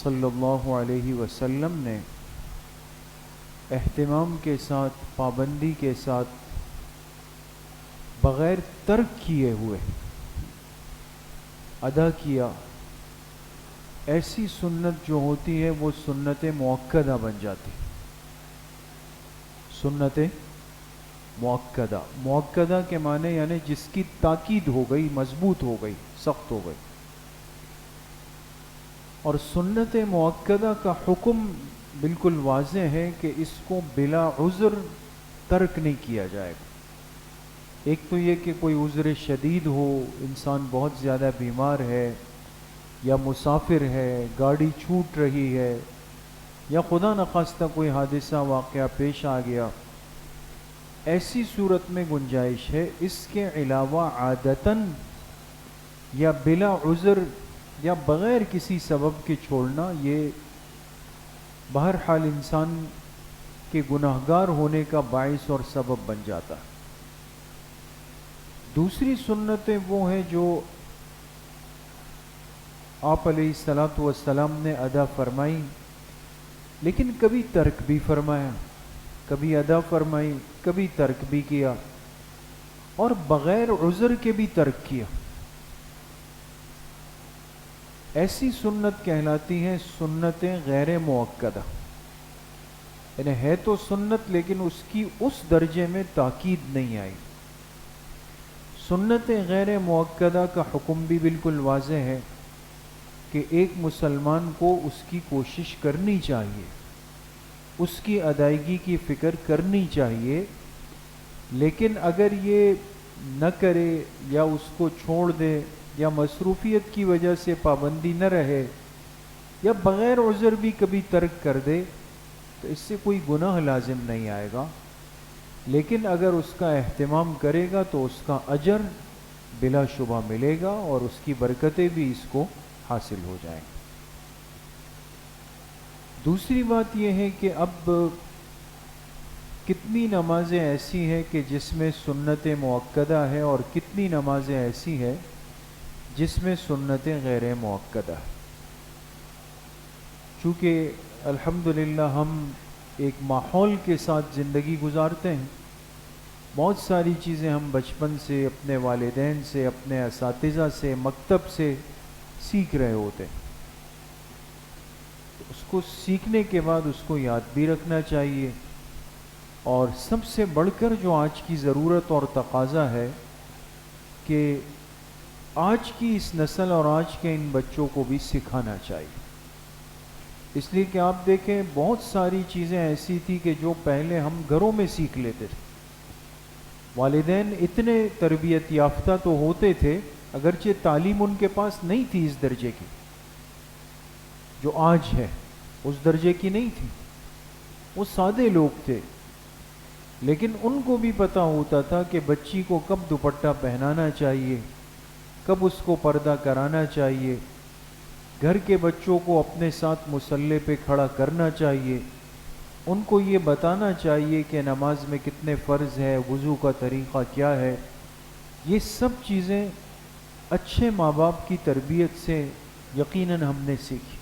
صلی اللہ علیہ وسلم نے اہتمام کے ساتھ، پابندی کے ساتھ، بغیر ترک کیے ہوئے ادا کیا، ایسی سنت جو ہوتی ہے وہ سنت مؤکدہ بن جاتی. سنت مؤکدہ، مؤکدہ کے معنی یعنی جس کی تاکید ہو گئی، مضبوط ہو گئی، سخت ہو گئی. اور سنت مؤکدہ کا حکم بالکل واضح ہے کہ اس کو بلا عذر ترک نہیں کیا جائے گا. ایک تو یہ کہ کوئی عذر شدید ہو، انسان بہت زیادہ بیمار ہے یا مسافر ہے، گاڑی چھوٹ رہی ہے، یا خدا نخواستہ کوئی حادثہ واقعہ پیش آ گیا، ایسی صورت میں گنجائش ہے. اس کے علاوہ عادتاً یا بلا عذر یا بغیر کسی سبب کے چھوڑنا، یہ بہرحال انسان کے گناہگار ہونے کا باعث اور سبب بن جاتا ہے. دوسری سنتیں وہ ہیں جو آپ علیہ الصلاۃ والسلام نے ادا فرمائی، لیکن کبھی ترک بھی فرمایا، کبھی ادا فرمائی، کبھی ترک بھی کیا، اور بغیر عذر کے بھی ترک کیا. ایسی سنت کہلاتی ہے سنتیں غیر مؤکدہ، یعنی ہے تو سنت لیکن اس کی اس درجے میں تاکید نہیں آئی. سنت غیر مؤکدہ کا حکم بھی بالکل واضح ہے کہ ایک مسلمان کو اس کی کوشش کرنی چاہیے، اس کی ادائیگی کی فکر کرنی چاہیے، لیکن اگر یہ نہ کرے یا اس کو چھوڑ دے یا مصروفیت کی وجہ سے پابندی نہ رہے یا بغیر عذر بھی کبھی ترک کر دے تو اس سے کوئی گناہ لازم نہیں آئے گا. لیکن اگر اس کا اہتمام کرے گا تو اس کا اجر بلا شبہ ملے گا اور اس کی برکتیں بھی اس کو حاصل ہو جائیں. دوسری بات یہ ہے کہ اب کتنی نمازیں ایسی ہیں کہ جس میں سنت مؤکدہ ہے اور کتنی نمازیں ایسی ہیں جس میں سنتیں غیر مؤکدہ ہے. چونکہ الحمدللہ ہم ایک ماحول کے ساتھ زندگی گزارتے ہیں، بہت ساری چیزیں ہم بچپن سے اپنے والدین سے، اپنے اساتذہ سے، مکتب سے سیکھ رہے ہوتے ہیں. اس کو سیکھنے کے بعد اس کو یاد بھی رکھنا چاہیے. اور سب سے بڑھ کر جو آج کی ضرورت اور تقاضا ہے کہ آج کی اس نسل اور آج کے ان بچوں کو بھی سکھانا چاہیے. اس لیے کہ آپ دیکھیں بہت ساری چیزیں ایسی تھی کہ جو پہلے ہم گھروں میں سیکھ لیتے تھے. والدین اتنے تربیت یافتہ تو ہوتے تھے، اگرچہ تعلیم ان کے پاس نہیں تھی اس درجے کی جو آج ہے، اس درجے کی نہیں تھی. وہ سادے لوگ تھے، لیکن ان کو بھی پتہ ہوتا تھا کہ بچی کو کب دوپٹہ پہنانا چاہیے، کب اس کو پردہ کرانا چاہیے، گھر کے بچوں کو اپنے ساتھ مصلی پہ کھڑا کرنا چاہیے، ان کو یہ بتانا چاہیے کہ نماز میں کتنے فرض ہے، وضو کا طریقہ کیا ہے. یہ سب چیزیں اچھے ماں باپ کی تربیت سے یقیناً ہم نے سیکھی.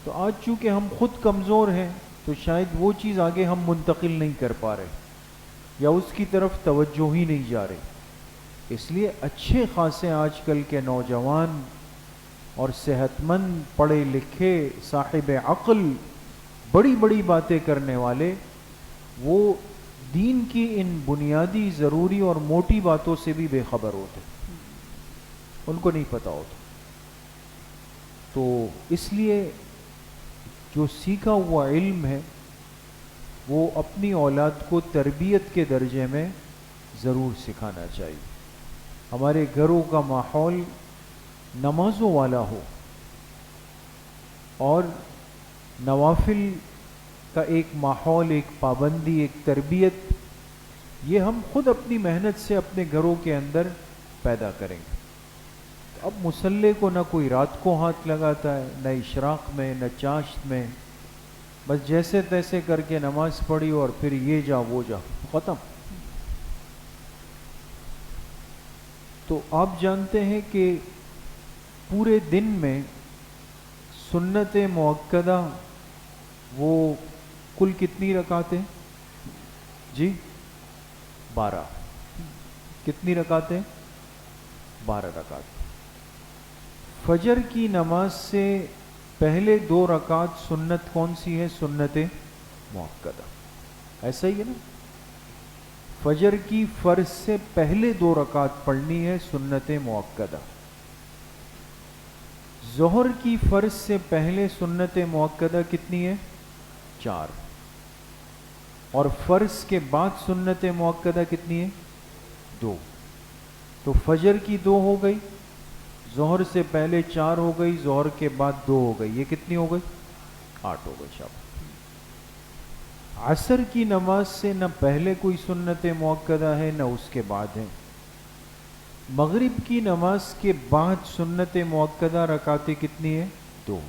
تو آج چونکہ ہم خود کمزور ہیں تو شاید وہ چیز آگے ہم منتقل نہیں کر پا رہے یا اس کی طرف توجہ ہی نہیں جا رہی. اس لیے اچھے خاصے آج کل کے نوجوان اور صحت مند، پڑھے لکھے، صاحب عقل، بڑی بڑی باتیں کرنے والے، وہ دین کی ان بنیادی ضروری اور موٹی باتوں سے بھی بے خبر ہوتے، ان کو نہیں پتہ ہوتا. تو اس لیے جو سیکھا ہوا علم ہے وہ اپنی اولاد کو تربیت کے درجے میں ضرور سکھانا چاہیے. ہمارے گھروں کا ماحول نمازوں والا ہو اور نوافل کا ایک ماحول، ایک پابندی، ایک تربیت، یہ ہم خود اپنی محنت سے اپنے گھروں کے اندر پیدا کریں گے. اب مصلی کو نہ کوئی رات کو ہاتھ لگاتا ہے، نہ اشراق میں، نہ چاشت میں، بس جیسے تیسے کر کے نماز پڑھی اور پھر یہ جا وہ جا، ختم. تو آپ جانتے ہیں کہ پورے دن میں سنت مؤکدہ وہ کل کتنی رکعتیں؟ جی 12. کتنی رکعتیں؟ 12 رکعت. فجر کی نماز سے پہلے 2 رکعت سنت کون سی ہے؟ سنت مؤکدہ. ایسا ہی ہے نا، فجر کی فرض سے پہلے 2 رکعت پڑھنی ہے سنت مؤکدہ. ظہر کی فرض سے پہلے سنت مؤکدہ کتنی ہے؟ 4. اور فرض کے بعد سنت مؤکدہ کتنی ہے؟ 2. تو فجر کی 2 ہو گئی، ظہر سے پہلے 4 ہو گئی، ظہر کے بعد 2 ہو گئی، یہ کتنی ہو گئی؟ 8 ہو گئی. شاباش. عصر کی نماز سے نہ پہلے کوئی سنت مؤکدہ ہے نہ اس کے بعد ہے. مغرب کی نماز کے بعد سنت مؤکدہ رکعتیں کتنی ہیں؟ 2.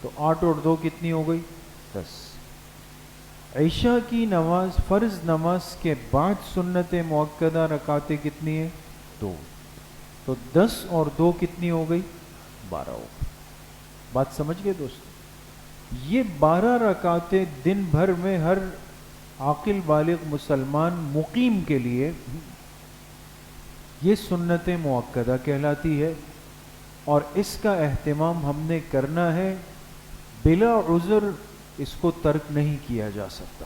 تو 8 اور 2 کتنی ہو گئی؟ 10. عشاء کی نماز فرض نماز کے بعد سنت مؤکدہ رکعتیں کتنی ہیں؟ 2. تو 10 اور 2 کتنی ہو گئی؟ 12 ہو گئی. بات سمجھ گئے دوست؟ یہ 12 رکعتیں دن بھر میں ہر عاقل بالغ مسلمان مقیم کے لیے یہ سنت مؤکدہ کہلاتی ہے، اور اس کا اہتمام ہم نے کرنا ہے. بلا عذر اس کو ترک نہیں کیا جا سکتا.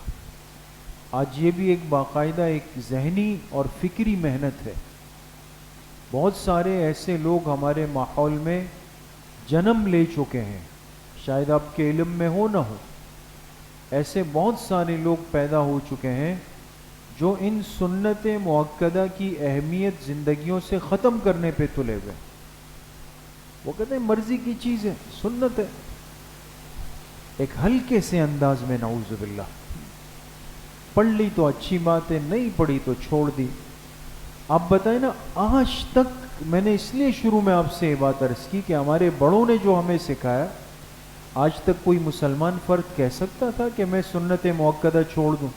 آج یہ بھی ایک باقاعدہ ایک ذہنی اور فکری محنت ہے. بہت سارے ایسے لوگ ہمارے ماحول میں جنم لے چکے ہیں، شاید آپ کے علم میں ہو نہ ہو، ایسے بہت سارے لوگ پیدا ہو چکے ہیں جو ان سنت مؤکدہ کی اہمیت زندگیوں سے ختم کرنے پہ تلے ہوئے. وہ کہتے ہیں مرضی کی چیز ہے، سنت ہے، ایک ہلکے سے انداز میں. نعوذ باللہ. پڑھ لی تو اچھی بات ہے، نہیں پڑھی تو چھوڑ دی. آپ بتائیں نا، آج تک میں نے اس لیے شروع میں آپ سے یہ بات عرض کی کہ ہمارے بڑوں نے جو ہمیں سکھایا، آج تک کوئی مسلمان فرد کہہ سکتا تھا کہ میں سنت مؤکدہ چھوڑ دوں؟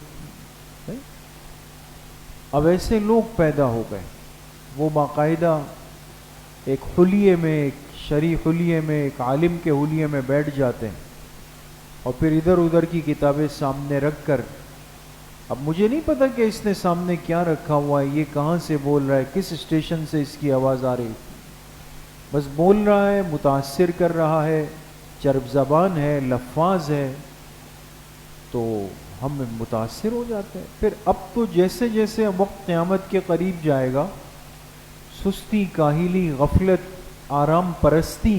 اب ایسے لوگ پیدا ہو گئے، وہ باقاعدہ ایک حلیے میں، ایک شرعی حلیے میں، ایک عالم کے حلیے میں بیٹھ جاتے ہیں، اور پھر ادھر ادھر کی کتابیں سامنے رکھ کر، اب مجھے نہیں پتا کہ اس نے سامنے کیا رکھا ہوا ہے، یہ کہاں سے بول رہا ہے، کس اسٹیشن سے اس کی آواز آ رہی، بس بول رہا ہے، متاثر کر رہا ہے، چرب زبان ہے، لفاظ ہے، تو ہم متاثر ہو جاتے ہیں. پھر اب تو جیسے جیسے وقت قیامت کے قریب جائے گا، سستی، کاہلی، غفلت، آرام پرستی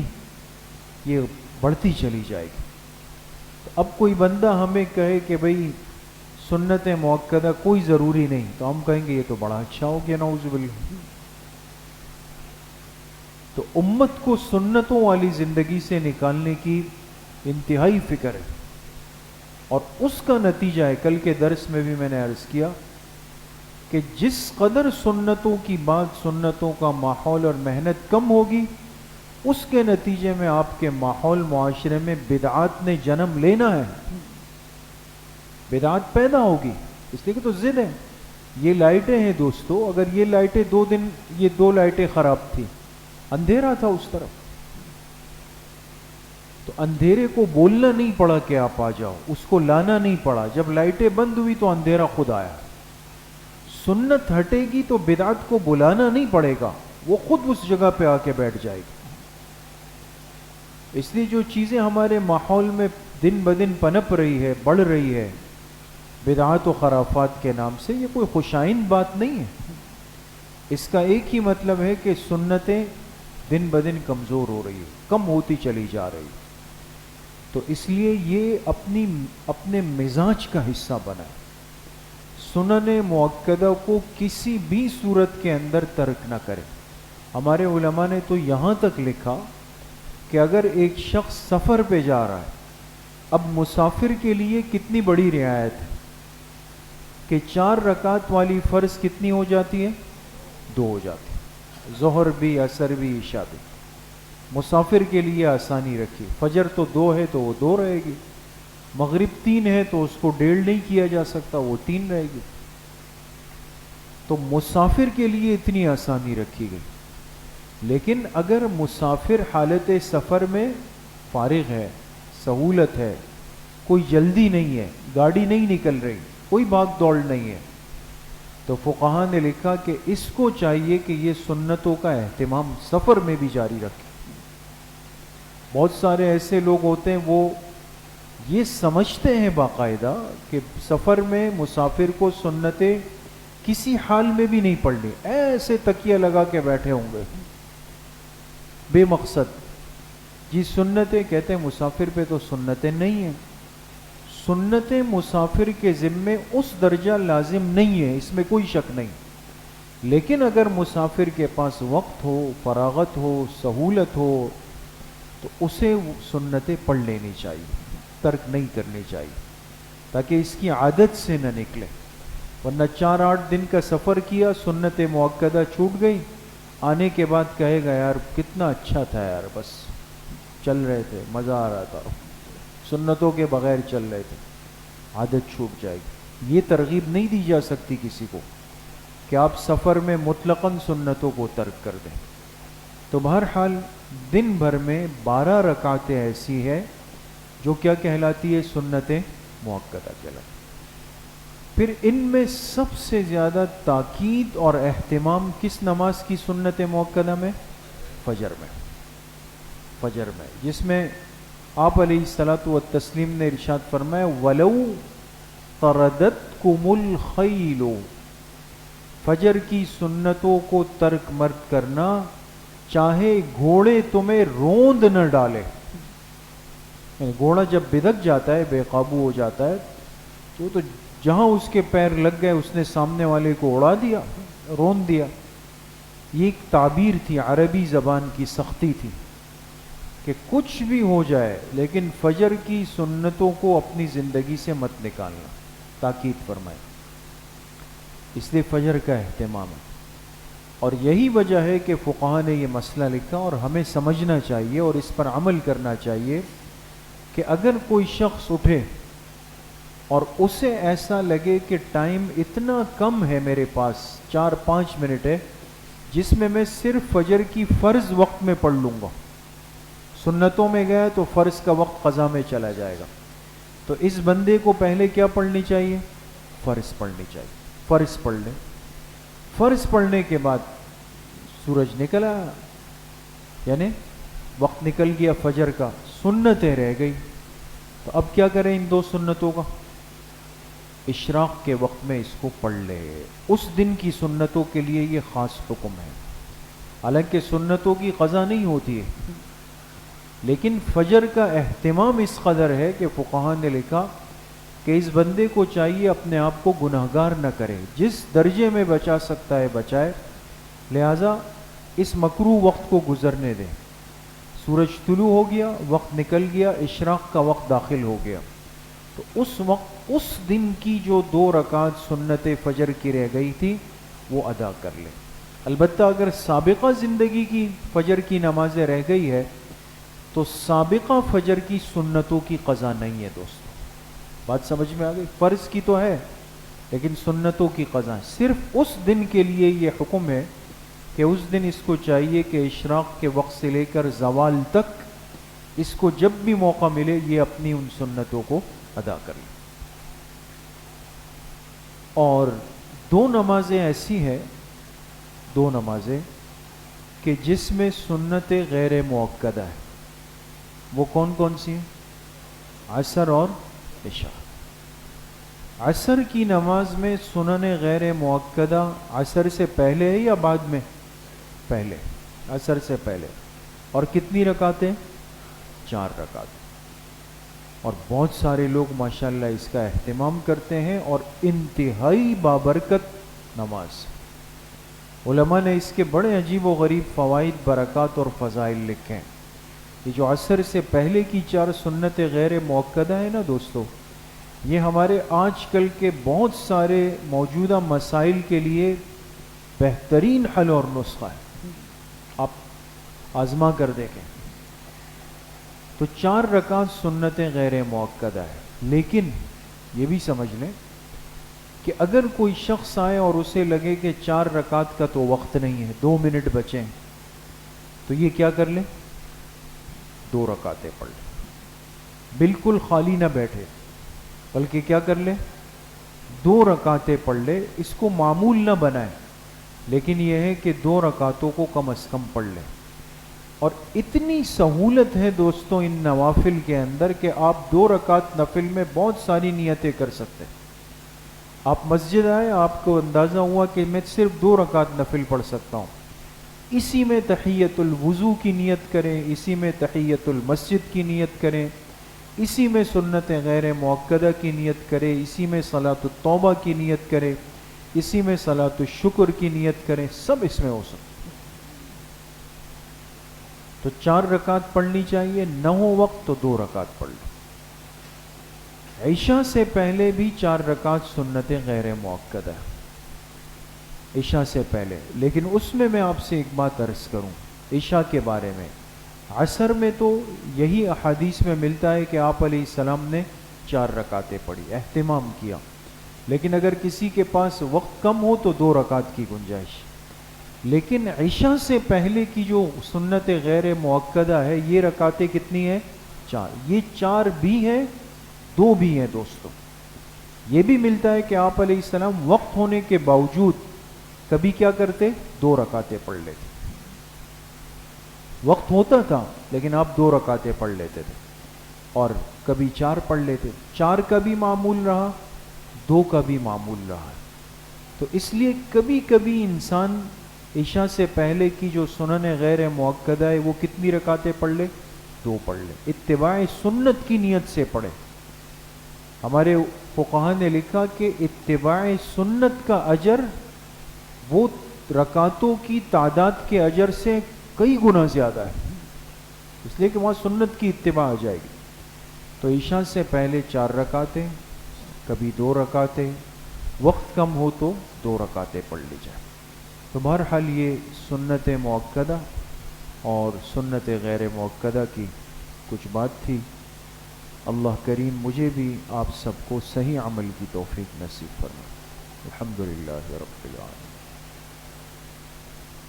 یہ بڑھتی چلی جائے گی. تو اب کوئی بندہ ہمیں کہے کہ بھئی سنت مؤکدہ کوئی ضروری نہیں، تو ہم کہیں گے یہ تو بڑا اچھا ہو گیا. نعوذ باللہ. تو امت کو سنتوں والی زندگی سے نکالنے کی انتہائی فکر ہے، اور اس کا نتیجہ ہے، کل کے درس میں بھی میں نے عرض کیا کہ جس قدر سنتوں کی بات، سنتوں کا ماحول اور محنت کم ہوگی، اس کے نتیجے میں آپ کے ماحول معاشرے میں بدعات نے جنم لینا ہے، بدعات پیدا ہوگی. اس لیے کہ تو ضد ہے. یہ لائٹیں ہیں دوستو، اگر یہ لائٹیں 2 دن، یہ 2 لائٹیں خراب تھی، اندھیرا تھا اس طرف، تو اندھیرے کو بولنا نہیں پڑا کہ آپ آ جاؤ، اس کو لانا نہیں پڑا. جب لائٹیں بند ہوئی تو اندھیرا خود آیا. سنت ہٹے گی تو بدعت کو بلانا نہیں پڑے گا، وہ خود اس جگہ پہ آ کے بیٹھ جائے گی. اس لیے جو چیزیں ہمارے ماحول میں دن بدن پنپ رہی ہے، بڑھ رہی ہے بدعات و خرافات کے نام سے، یہ کوئی خوشائند بات نہیں ہے. اس کا ایک ہی مطلب ہے کہ سنتیں دن بدن کمزور ہو رہی ہے، کم ہوتی چلی جا رہی. تو اس لیے یہ اپنے مزاج کا حصہ بنائے. سنن مؤکدہ کو کسی بھی صورت کے اندر ترک نہ کرے. ہمارے علماء نے تو یہاں تک لکھا کہ اگر ایک شخص سفر پہ جا رہا ہے، اب مسافر کے لیے کتنی بڑی رعایت ہے کہ 4 رکعت والی فرض کتنی ہو جاتی ہے؟ 2 ہو جاتی ہے. ظہر بھی، عصر بھی، عشاء بھی. مسافر کے لیے آسانی رکھی. فجر تو 2 ہے تو وہ 2 رہے گی، مغرب 3 ہے تو اس کو 1.5 نہیں کیا جا سکتا، وہ 3 رہے گی. تو مسافر کے لیے اتنی آسانی رکھی گئی. لیکن اگر مسافر حالت سفر میں فارغ ہے، سہولت ہے، کوئی جلدی نہیں ہے، گاڑی نہیں نکل رہی، کوئی بھاگ دوڑ نہیں ہے، تو فقہا نے لکھا کہ اس کو چاہیے کہ یہ سنتوں کا اہتمام سفر میں بھی جاری رکھے۔ بہت سارے ایسے لوگ ہوتے ہیں وہ یہ سمجھتے ہیں باقاعدہ کہ سفر میں مسافر کو سنتیں کسی حال میں بھی نہیں پڑھنی، ایسے تکیہ لگا کے بیٹھے ہوں گے بے مقصد۔ جی سنتیں کہتے ہیں مسافر پہ تو سنتیں نہیں ہیں، سنتیں مسافر کے ذمے اس درجہ لازم نہیں ہے، اس میں کوئی شک نہیں، لیکن اگر مسافر کے پاس وقت ہو، فراغت ہو، سہولت ہو تو اسے سنتیں پڑھ لینی چاہیے، ترک نہیں کرنی چاہیے، تاکہ اس کی عادت سے نہ نکلے۔ ورنہ 4-8 دن کا سفر کیا، سنت مؤکدہ چھوٹ گئی، آنے کے بعد کہے گا یار کتنا اچھا تھا یار، بس چل رہے تھے، مزہ آ رہا تھا، سنتوں کے بغیر چل رہے تھے، عادت چھوٹ جائے گی۔ یہ ترغیب نہیں دی جا سکتی کسی کو کہ آپ سفر میں مطلقاً سنتوں کو ترک کر دیں۔ تو بہرحال دن بھر میں 12 رکعتیں ایسی ہے جو کیا کہلاتی ہے؟ سنت مؤکدہ کہلاتی۔ پھر ان میں سب سے زیادہ تاکید اور اہتمام کس نماز کی سنت مؤکدہ میں؟ فجر میں، فجر میں، جس میں آپ علیہ الصلاۃ والتسلیم نے ارشاد فرمایا وَلَوْ طَرَدَتْكُمُ الْخَيْلُ، فجر کی سنتوں کو ترک مرد کرنا چاہے گھوڑے تمہیں روند نہ ڈالے، یعنی گھوڑا جب بدک جاتا ہے، بے قابو ہو جاتا ہے، تو جہاں اس کے پیر لگ گئے اس نے سامنے والے کو اڑا دیا، روند دیا۔ یہ ایک تعبیر تھی، عربی زبان کی سختی تھی کہ کچھ بھی ہو جائے لیکن فجر کی سنتوں کو اپنی زندگی سے مت نکالنا، تاکید فرمائے۔ اس لیے فجر کا اہتمام ہے، اور یہی وجہ ہے کہ فقہا نے یہ مسئلہ لکھا اور ہمیں سمجھنا چاہیے اور اس پر عمل کرنا چاہیے کہ اگر کوئی شخص اٹھے اور اسے ایسا لگے کہ ٹائم اتنا کم ہے میرے پاس، 4-5 منٹ ہے جس میں صرف فجر کی فرض وقت میں پڑھ لوں گا، سنتوں میں گیا تو فرض کا وقت قضا میں چلا جائے گا، تو اس بندے کو پہلے کیا پڑھنی چاہیے؟ فرض پڑھنی چاہیے، فرض پڑھ لے۔ فرض پڑھنے کے بعد سورج نکلا، یعنی وقت نکل گیا فجر کا، سنتیں رہ گئی، تو اب کیا کریں ان 2 سنتوں کا؟ اشراق کے وقت میں اس کو پڑھ لے۔ اس دن کی سنتوں کے لیے یہ خاص حکم ہے، حالانکہ سنتوں کی قضا نہیں ہوتی ہے، لیکن فجر کا اہتمام اس قدر ہے کہ فقہا نے لکھا کہ اس بندے کو چاہیے اپنے آپ کو گناہگار نہ کرے، جس درجے میں بچا سکتا ہے بچائے، لہذا اس مکروہ وقت کو گزرنے دے۔ سورج طلوع ہو گیا، وقت نکل گیا، اشراق کا وقت داخل ہو گیا، تو اس وقت اس دن کی جو 2 رکعت سنت فجر کی رہ گئی تھی وہ ادا کر لے۔ البتہ اگر سابقہ زندگی کی فجر کی نمازیں رہ گئی ہے تو سابقہ فجر کی سنتوں کی قضا نہیں ہے دوستو، بات سمجھ میں آ گئی؟ فرض کی تو ہے لیکن سنتوں کی قضا ہے، صرف اس دن کے لیے یہ حکم ہے کہ اس دن اس کو چاہیے کہ اشراق کے وقت سے لے کر زوال تک اس کو جب بھی موقع ملے یہ اپنی ان سنتوں کو ادا کر لے۔ اور 2 نمازیں ایسی ہیں، 2 نمازیں کہ جس میں سنت غیر مؤکدہ ہے، وہ کون کون سی ہیں؟ عصر اور عشاء۔ عصر کی نماز میں سنن غیر مؤکدہ عصر سے پہلے ہے یا بعد میں؟ پہلے، عصر سے پہلے، اور کتنی رکعتیں؟ 4 رکعتیں، اور بہت سارے لوگ ماشاءاللہ اس کا اہتمام کرتے ہیں، اور انتہائی بابرکت نماز۔ علماء نے اس کے بڑے عجیب و غریب فوائد، برکات اور فضائل لکھے ہیں۔ یہ جو عصر سے پہلے کی 4 سنت غیر مؤکدہ ہے نا دوستو، یہ ہمارے آج کل کے بہت سارے موجودہ مسائل کے لیے بہترین حل اور نسخہ ہے، آپ آزما کر دیکھیں۔ تو 4 رکعت سنتیں غیر مؤکدہ ہے، لیکن یہ بھی سمجھ لیں کہ اگر کوئی شخص آئے اور اسے لگے کہ 4 رکعت کا تو وقت نہیں ہے، 2 منٹ بچے ہیں، تو یہ کیا کر لیں؟ 2 رکعتیں پڑھ لے، بالکل خالی نہ بیٹھے بلکہ کیا کر لے، 2 رکعتیں پڑھ لے. اس کو معمول نہ بنائے، لیکن یہ ہے کہ 2 رکعتوں کو کم از کم پڑھ لیں. اور اتنی سہولت ہے دوستوں ان نوافل کے اندر کہ آپ 2 رکعت نفل میں بہت ساری نیتیں کر سکتے ہیں. آپ مسجد آئے، آپ کو اندازہ ہوا کہ میں صرف 2 رکعت نفل پڑھ سکتا ہوں، اسی میں تحیت الوضو کی نیت کریں، اسی میں تحیت المسجد کی نیت کریں، اسی میں سنت غیر مؤکدہ کی نیت کریں، اسی میں صلاۃ التوبہ کی نیت کریں، اسی میں صلاۃ الشکر کی نیت کریں، سب اس میں ہو سکتا. تو 4 رکعت پڑھنی چاہیے، نہ ہو وقت تو 2 رکعت پڑھ لو. عشاء سے پہلے بھی 4 رکعت سنت غیر مؤکدہ ہے عشاء سے پہلے. لیکن اس میں آپ سے ایک بات عرض کروں عشاء کے بارے میں. عصر میں تو یہی احادیث میں ملتا ہے کہ آپ علیہ السلام نے 4 رکعتیں پڑھی، اہتمام کیا. لیکن اگر کسی کے پاس وقت کم ہو تو 2 رکعت کی گنجائش. لیکن عشاء سے پہلے کی جو سنت غیر مؤکدہ ہے یہ رکعتیں کتنی ہیں؟ 4. یہ 4 بھی ہیں، 2 بھی ہیں دوستوں. یہ بھی ملتا ہے کہ آپ علیہ السلام وقت ہونے کے باوجود کبھی کیا کرتے؟ 2 رکعتیں پڑھ لیتے. وقت ہوتا تھا لیکن آپ 2 رکعتیں پڑھ لیتے تھے، اور کبھی 4 پڑھ لیتے. 4 کا بھی معمول رہا، 2 کا بھی معمول رہا. تو اس لیے کبھی کبھی انسان عشاء سے پہلے کی جو سنن غیر مؤکدہ ہے وہ کتنی رکعتیں پڑھ لے؟ 2 پڑھ لے. اتباع سنت کی نیت سے پڑھے. ہمارے فقہا نے لکھا کہ اتباع سنت کا اجر وہ رکعتوں کی تعداد کے اجر سے کئی گنا زیادہ ہے، اس لیے کہ وہاں سنت کی اتباع آ جائے گی. تو عشاء سے پہلے 4 رکعتیں، کبھی 2 رکعتیں، وقت کم ہو تو 2 رکعتیں پڑھ لی جائیں. تو بہرحال یہ سنت مؤکدہ اور سنت غیر مؤکدہ کی کچھ بات تھی. اللہ کریم مجھے بھی آپ سب کو صحیح عمل کی توفیق نصیب فرمائے. الحمدللہ رب العالمین،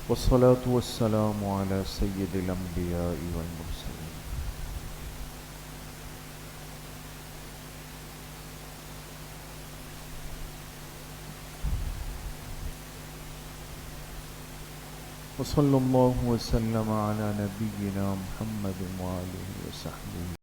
والصلاة والسلام على سید الانبیاء والمرسلین. وصلی اللہ وسلم علی نبینا محمد وآلہ وصحبہ.